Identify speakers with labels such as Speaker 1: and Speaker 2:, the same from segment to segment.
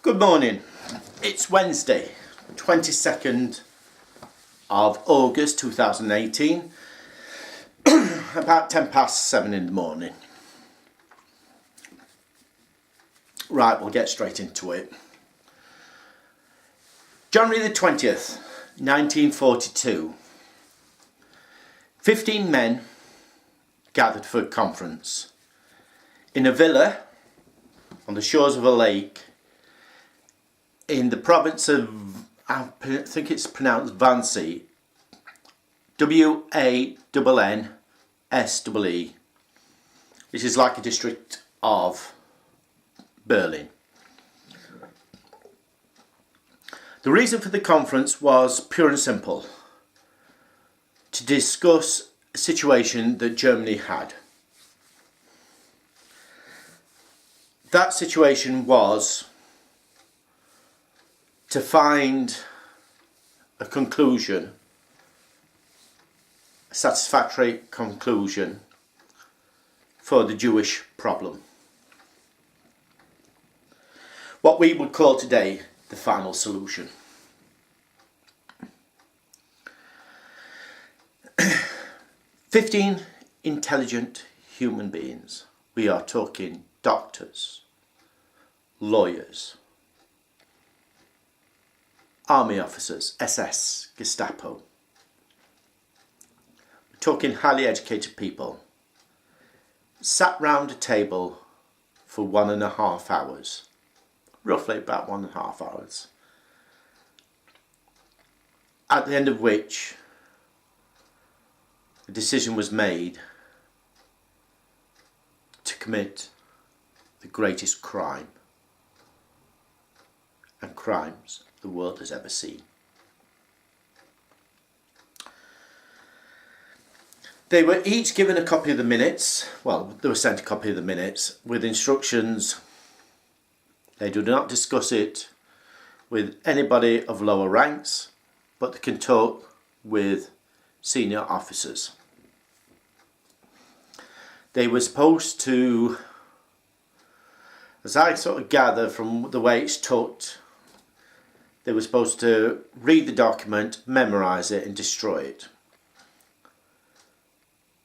Speaker 1: Good morning. It's Wednesday, 22nd of August 2018, about 7:10 in the morning. Right, we'll get straight into it. January the 20th, 1942. 15 men gathered for a conference in a villa on the shores of a lake in the province of, I think it's pronounced Wannsee, W-A-N-N-S-E-E, which is like a district of Berlin. The reason for the conference was pure and simple: to discuss a situation that Germany had. That situation was to find a conclusion, a satisfactory conclusion for the Jewish problem. What we would call today the final solution. "15 intelligent human beings." We are talking doctors, lawyers, army officers, SS, Gestapo. We're talking highly educated people. Sat round a table for 1.5 hours. Roughly about 1.5 hours. At the end of which a decision was made to commit the greatest crime and crimes the world has ever seen. They were each given a copy of the minutes. Well, they were sent a copy of the minutes with instructions. They do not discuss it with anybody of lower ranks, but they can talk with senior officers. They were supposed to, as I sort of gather from the way it's talked, they were supposed to read the document, memorise it and destroy it.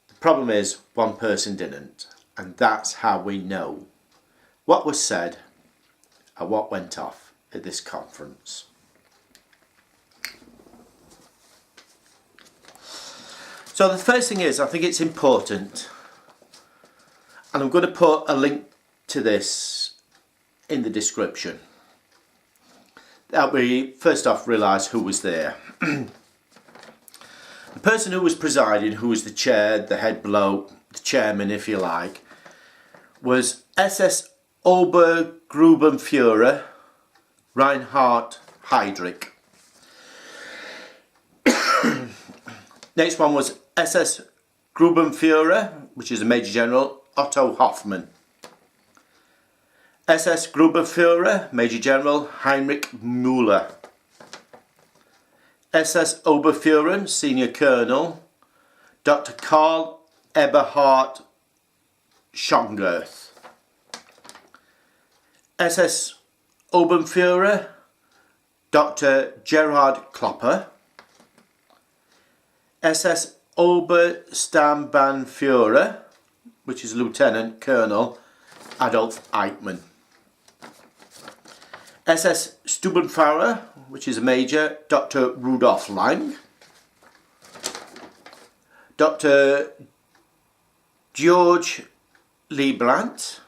Speaker 1: The problem is one person didn't, and that's how we know what was said and what went off at this conference. So the first thing is, I think it's important, and I'm going to put a link to this in the description, that we first off realise who was there. The person who was presiding, who was the chair, the head bloke, the chairman if you like, was SS Obergruppenführer Reinhard Heydrich. Next one was SS Gruppenführer, which is a Major General, Otto Hoffmann. SS Gruppenführer, Major General Heinrich Müller. SS Oberführer, Senior Colonel, Dr. Karl Eberhard Schongerth. SS Oberführer, Dr. Gerhard Klopper. SS Obersturmbannführer, which is Lieutenant Colonel Adolf Eichmann. SS Stubenfahrer, which is a Major, Dr. Rudolf Lang. Dr. George Liebrandt,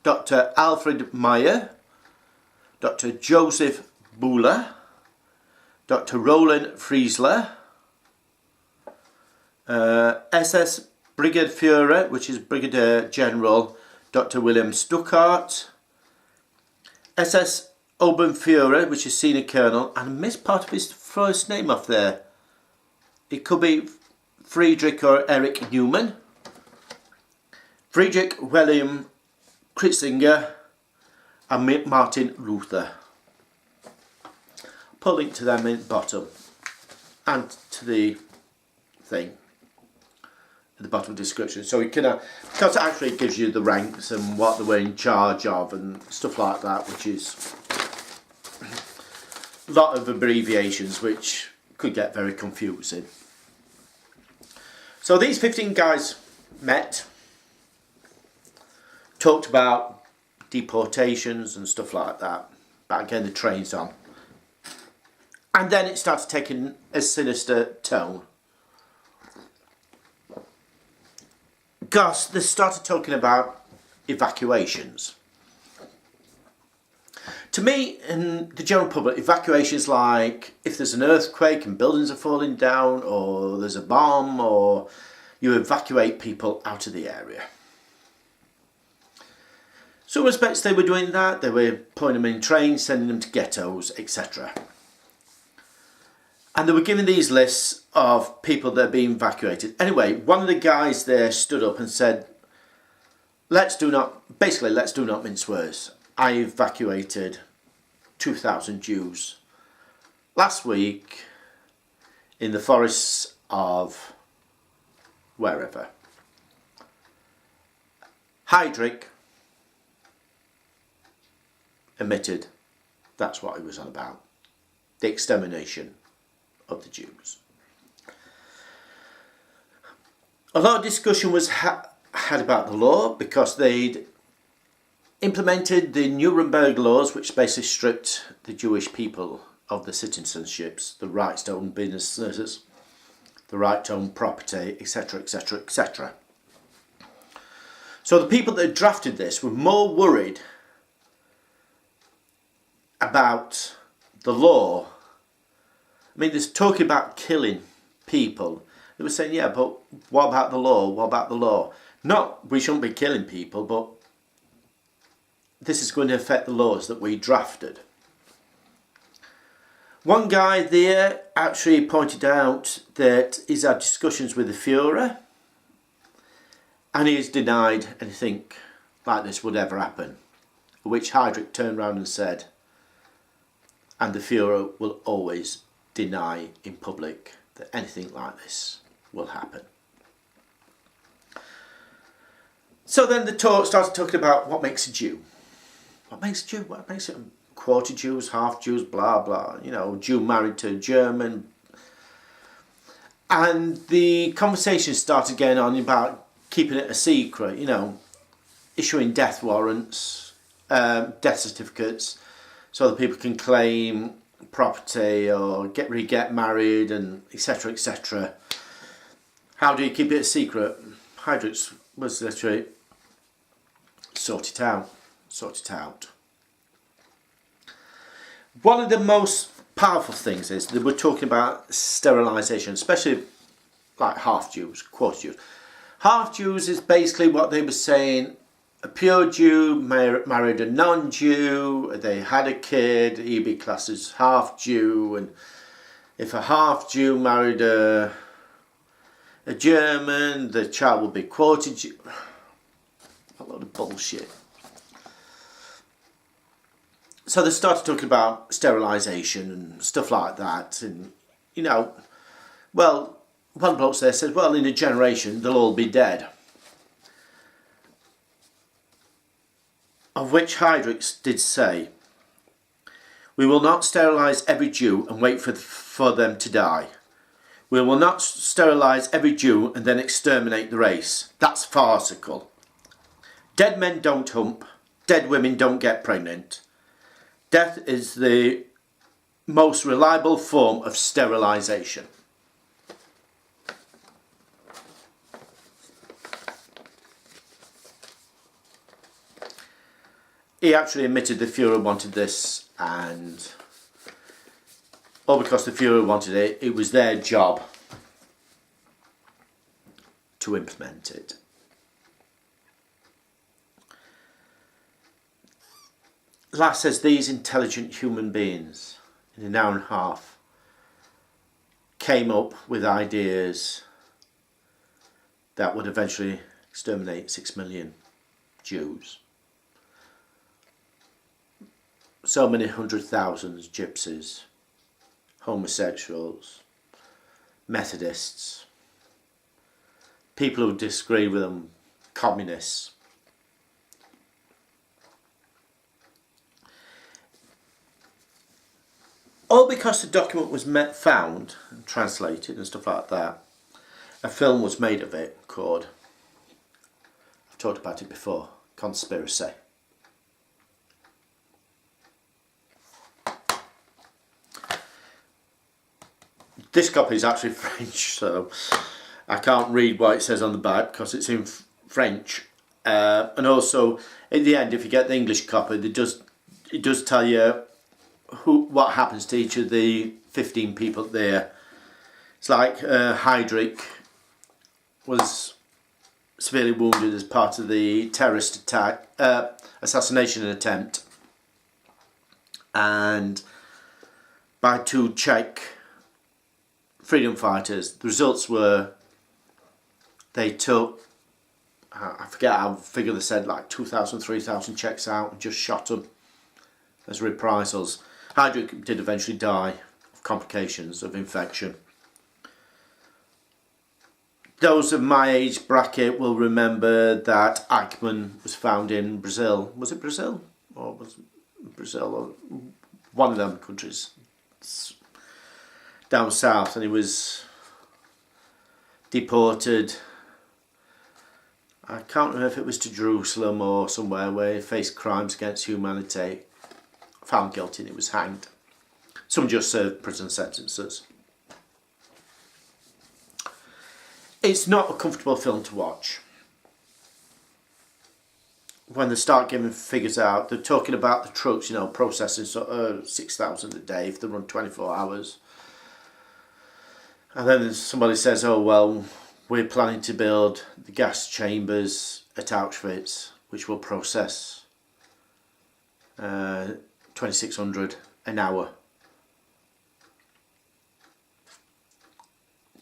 Speaker 1: Dr. Alfred Meyer, Dr. Joseph Buhler, Dr. Roland Friesler, SS Brigadeführer, which is Brigadier General Dr. William Stuckart, SS Oberführer, which is Senior Colonel, and I missed part of his first name off there. It could be Friedrich or Erich Neumann. Friedrich Wilhelm Kritzinger and Martin Luther. Put a link to them in the bottom and to the thing at the bottom of the description, so you can because it actually gives you the ranks and what they were in charge of and stuff like that, which is lot of abbreviations which could get very confusing. So these 15 guys met, talked about deportations and stuff like that, about getting the trains on. And then it started taking a sinister tone. Because they started talking about evacuations. To me, in the general public, evacuations like if there's an earthquake and buildings are falling down, or there's a bomb, or you evacuate people out of the area. Some respects they were doing that, they were putting them in trains, sending them to ghettos, etc. And they were giving these lists of people that are being evacuated. Anyway, one of the guys there stood up and said, let's do not mince words. I evacuated 2,000 Jews last week in the forests of wherever. Heydrich admitted that's what he was on about. The extermination of the Jews. A lot of discussion was had about the law because they'd implemented the Nuremberg laws, which basically stripped the Jewish people of the citizenships, the rights to own businesses, the right to own property, etc, etc, etc. So the people that drafted this were more worried about the law. I mean, there's talking about killing people. They were saying, yeah, but what about the law? What about the law? Not we shouldn't be killing people, but this is going to affect the laws that we drafted. One guy there actually pointed out that he's had discussions with the Führer and he's denied anything like this would ever happen. Which Heydrich turned around and said, and the Führer will always deny in public that anything like this will happen. So then the talk started talking about what makes a Jew. What makes a Jew? What makes it quarter Jews, half Jews, blah blah, you know, Jew married to German. And the conversation started going on about keeping it a secret, you know, issuing death warrants, death certificates, so that people can claim property or get married and etc etc. How do you keep it a secret? Heydrich was literally sort it out. One of the most powerful things is that we're talking about sterilisation, especially like half Jews, quarter Jews. Half Jews is basically what they were saying. A pure Jew married a non-Jew, they had a kid, he'd be classed as half Jew, and if a half Jew married a German, the child would be quarter Jew. A lot of bullshit. So they started talking about sterilisation and stuff like that, and you know, well, one bloke there said, well, in a generation they'll all be dead. Of which Heydrich did say, we will not sterilise every Jew and wait for them to die. We will not sterilise every Jew and then exterminate the race. That's farcical. Dead men don't hump. Dead women don't get pregnant. Death is the most reliable form of sterilisation. He actually admitted the Führer wanted this, and all because the Führer wanted it, it was their job to implement it. Lass says these intelligent human beings in an hour and a half came up with ideas that would eventually exterminate 6 million Jews. So many hundred thousands gypsies, homosexuals, Methodists, people who disagree with them, communists. All because the document was found and translated and stuff like that. A film was made of it called, I've talked about it before, Conspiracy. This copy is actually French, so I can't read what it says on the back because it's in French. And also, in the end, if you get the English copy, it does tell you what happens to each of the 15 people there. It's like Heydrich was severely wounded as part of the terrorist attack, assassination attempt, and by 2 Czech freedom fighters. The results were they took, I forget how figure they said, like 2,000, 3,000 Czechs out and just shot them as reprisals. Heydrich did eventually die of complications of infection. Those of my age bracket will remember that Eichmann was found in Brazil. Was it Brazil? Or was it Brazil? Or one of them countries down south, and he was deported. I can't remember if it was to Jerusalem or somewhere where he faced crimes against humanity. Found guilty and he was hanged. Some just served prison sentences. It's not a comfortable film to watch. When they start giving figures out, they're talking about the trucks, you know, processing 6,000 a day if they run 24 hours. And then somebody says, oh well, we're planning to build the gas chambers at Auschwitz, which will process 2,600 an hour.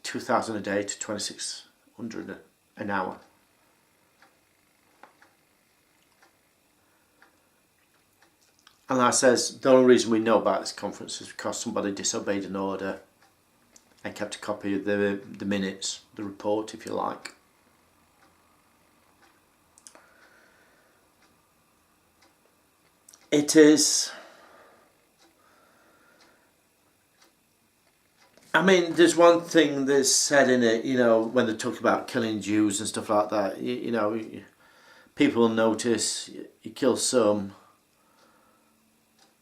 Speaker 1: 2,000 a day to 2,600 an hour. And that says the only reason we know about this conference is because somebody disobeyed an order and kept a copy of the minutes, the report if you like. It is, I mean, there's one thing that's said in it, you know, when they talk about killing Jews and stuff like that, you know, people notice, you kill some,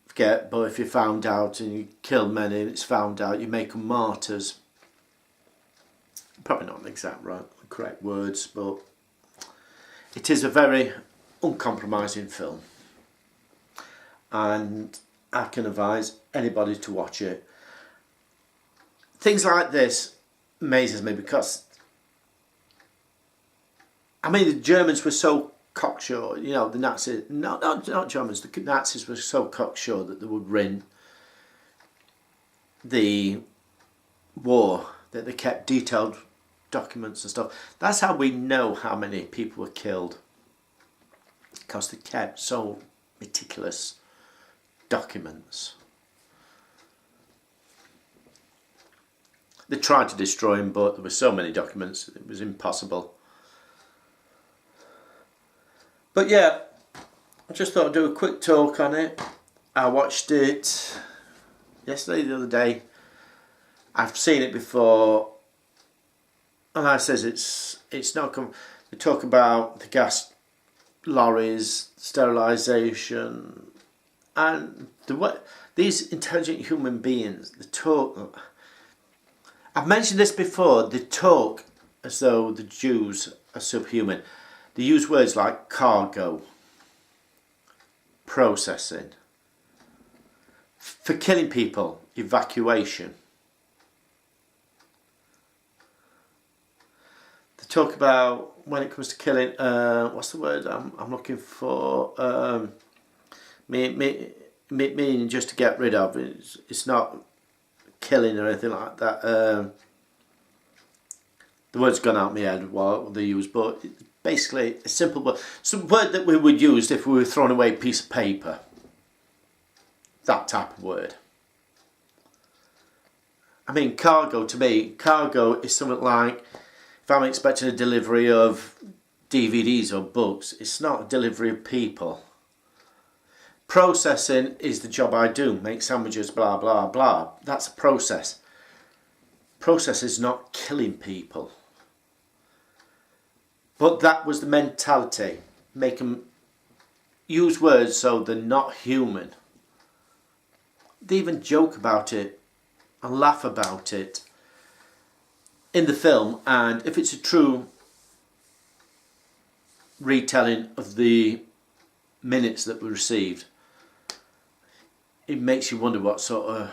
Speaker 1: forget, but if you're found out and you kill many and it's found out, you make them martyrs. Probably not the exact correct words, but it is a very uncompromising film. And I can advise anybody to watch it. Things like this amazes me because, I mean, the Germans were so cocksure, you know, the Nazis, not Germans, the Nazis were so cocksure that they would win the war, that they kept detailed documents and stuff. That's how we know how many people were killed, because they kept so meticulous documents. They tried to destroy him, but there were so many documents it was impossible. But yeah, I just thought I'd do a quick talk on it. I watched it yesterday, the other day. I've seen it before, and I says it's not. They talk about the gas lorries, sterilisation, and these intelligent human beings. They talk. I've mentioned this before. They talk as though the Jews are subhuman. They use words like cargo, processing, for killing people, evacuation. They talk about, when it comes to killing, what's the word I'm looking for? Meaning just to get rid of. It's not killing or anything like that. The word's gone out of my head what they use, but basically a simple word. Some word that we would use if we were throwing away a piece of paper. That type of word. I mean, cargo, to me, cargo is something like, if I'm expecting a delivery of DVDs or books, it's not a delivery of people. processing is the job I do, make sandwiches, blah, blah, blah. That's a process. Process is not killing people. But that was the mentality. Make them use words so they're not human. They even joke about it and laugh about it in the film, and if it's a true retelling of the minutes that we received, it makes you wonder what sort of...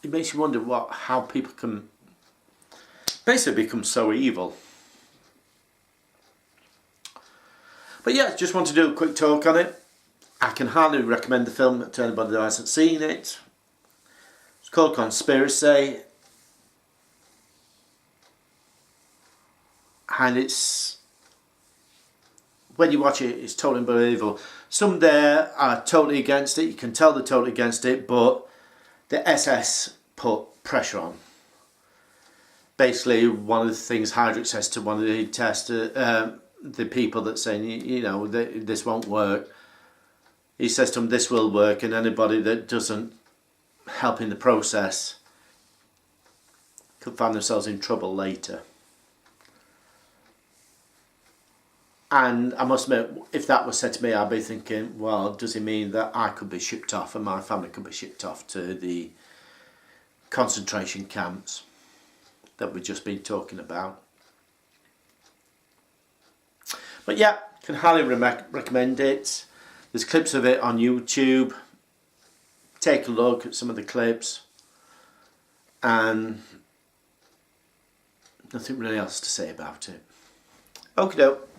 Speaker 1: It makes you wonder how people can basically become so evil. But yeah, just want to do a quick talk on it. I can highly recommend the film to anybody that hasn't seen it. It's called Conspiracy. And it's, when you watch it, it's totally unbelievable. Some there are totally against it. You can tell they're totally against it, but the SS put pressure on. Basically, one of the things Heydrich says to one of the people that's saying, you know, this won't work. He says to them, this will work, and anybody that doesn't help in the process could find themselves in trouble later. And I must admit, if that was said to me, I'd be thinking, well, does it mean that I could be shipped off and my family could be shipped off to the concentration camps that we've just been talking about? But yeah, can highly recommend it. There's clips of it on YouTube. Take a look at some of the clips, and nothing really else to say about it. Okie doke.